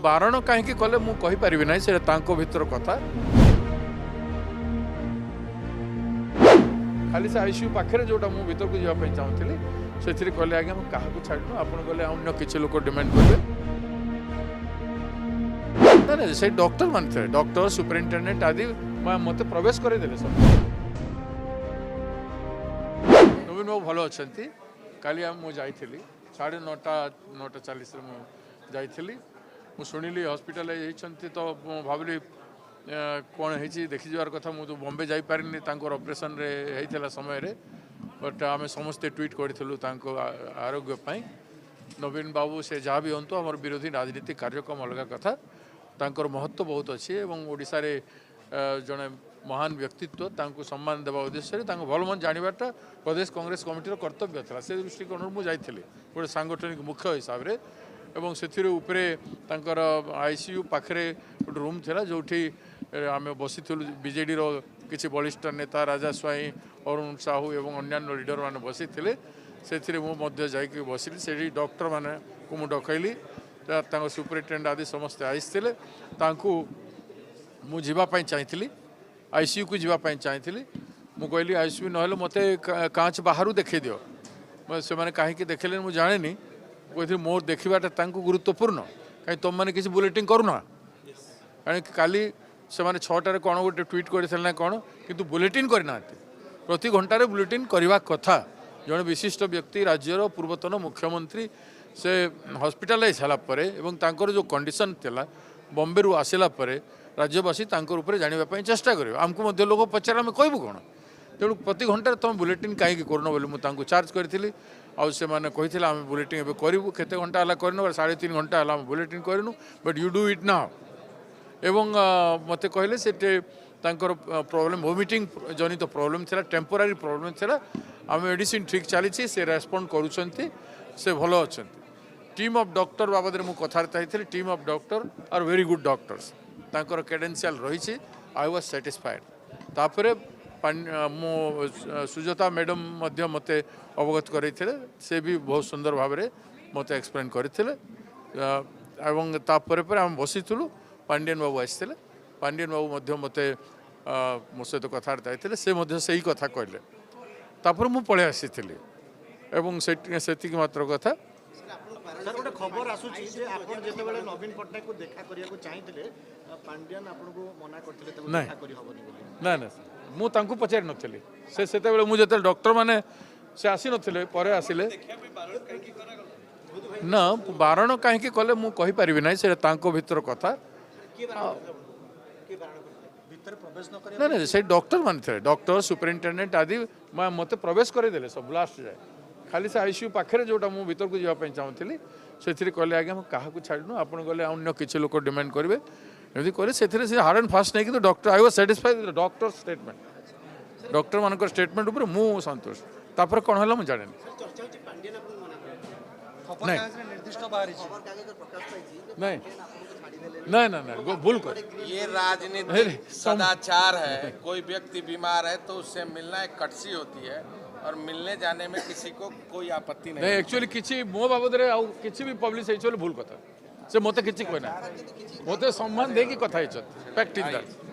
बारण कहीं कले मुझे ना से भीतर कथा खाली से आईसीयू पाखे जोटा मुझे भीतर को जावाई चाहूँगी से कहले आज्ञा क्या छाड़ू आप गले अन्य किसी लोक डिमांड करेंगे ना से डॉक्टर मान थे डॉक्टर सुपरिटेडेट आदि मत प्रवेश करदेले सब नवीन बाबू भल अच्छा काली मुझे 9:40 मुझे शुणिली हस्पिटाल तो भाविली कौन है देखी जबार कथा मुझे बॉम्बे जापारे ऑपरेशन रे होता समय रे बट आम समस्ते ट्वीट करूँ आरोग्य नवीन बाबू से जहाँ भी हूँ आम विरोधी राजनीतिक कार्यक्रम अलग कथा तांकर महत्व बहुत अच्छी और ओडिशा रे जड़े महान व्यक्तित्व तांको सम्मान देवा उद्देश्य भल मन जानवाटा प्रदेश कांग्रेस कमिटीर कर्तव्य था से दृष्टिकोण मुझे गोटे सांगठनिक मुख्य हिसाब से एवं से आईसीयू पाखे गोटे रूम था जो आम बसी बीजेडी किसी बलिष्ठ नेता राजा स्वाई अरुण साहू एवं अन्य लीडर मैंने बसी से मुझे बसिली से डॉक्टर मैंने को डकैली सुपरिटेडेंट आदि समस्ते आईते मुझे चाहिए आईसीयू को जीवाई चाहिए मुझे कहली आईसीयू ना मत कांच बाहर देखी दियो से मैंने कहीं देखले मुझे जाने कहती मोर देखाटा गुरुत्वपूर्ण कहीं तुम मैंने किसी बुलेटिंग करूना कहीं काली से मैंने 6टार कौन गोटे ट्वीट करते कौन किंतु बुलेटिन करना प्रति घंटार बुलेटिन करवा कथा जड़े विशिष्ट व्यक्ति राज्यर पूर्वतन मुख्यमंत्री से हॉस्पिटलाइज होगापर और जो कंडीशन थिला बॉम्बे रू आसला राज्यवासी जानापी चेष्टा कर आमको लोक पचार आम कहूँ कौन तेणु प्रति घंटे तुम बुलेटिन कहीं करन बोली मुझे चार्ज करी से मैंने कही आम बुलेटिन एवं करूँ केते घंटा है करन 3.5 घंटा है आम बुलेटिन करनु but you do it now एवं मत कहले से प्रॉब्लम वोमिटिंग जनित प्रॉब्लम थिला टेम्पोरारी प्रॉब्लम थिला आम मेडिसिन ठीक चली से रेस्पॉन्ड करुँच से भल अच्छा टीम ऑफ डॉक्टर बाबद में कथबार्ता होती team of doctor R very good doctors तांकर क्रेडेंशियल रही आई वाज सैटिस्फाइड तापर मो सुजाता मैडम मत अवगत करते से भी बहुत सुंदर भाव में मत एक्सप्लेन करते आम बसीलु पांडियन बाबू आसते पांडियन बाबू मत मो सहित कथबार्ता होते से ही कथा कहले तापर मु पळे आसी एवं से मात्र कथा सर गोटे खबर आसुची जे आपण जेते बेले नवीन पटनायक को देखा करिया को चाहिथिले पांड्यन आपनको मना करथिले तब देखा करि हबनी बोली ना ना मु तांको पचारि नथिले से सेते बेले मु जेते डॉक्टर माने से आसी नथिले परे आसिले ना बारण कहीं कले मु कहि परिबि नै से तांको भीतर कथा भीतर प्रवेश न करिया ना ना से डॉक्टर माने थे डॉक्टर सुपरिटेडेंट आदि मते प्रवेश करे देले सब लास्ट जाए खाली से आईसीयू पाखे जोटा मुझे भीतर को जावाई चाहूँगी से कहले आज्ञा क्या छाड़ू आप गले अन्य किसी लोक डिमांड करेंगे एमती करें से हार्ड एंड फास्ट नहीं कि doctor I was satisfied doctor statement doctor मान स्टेटमेंट उपर मु संतोष तापर कौन है मुझे जाने नहीं ना ना भूल कर ये राजनीतिक सदाचार है कोई व्यक्ति बीमार है तो उससे मिलना एक कटसी होती है और मिलने जाने में किसी को कोई आपत्ति नहीं एक्चुअली किसी मो बाबद किसी भी पब्लिश भूल कथा से मत किसी कहना मत सम्मान देकी कथा फैक्ट इज दैट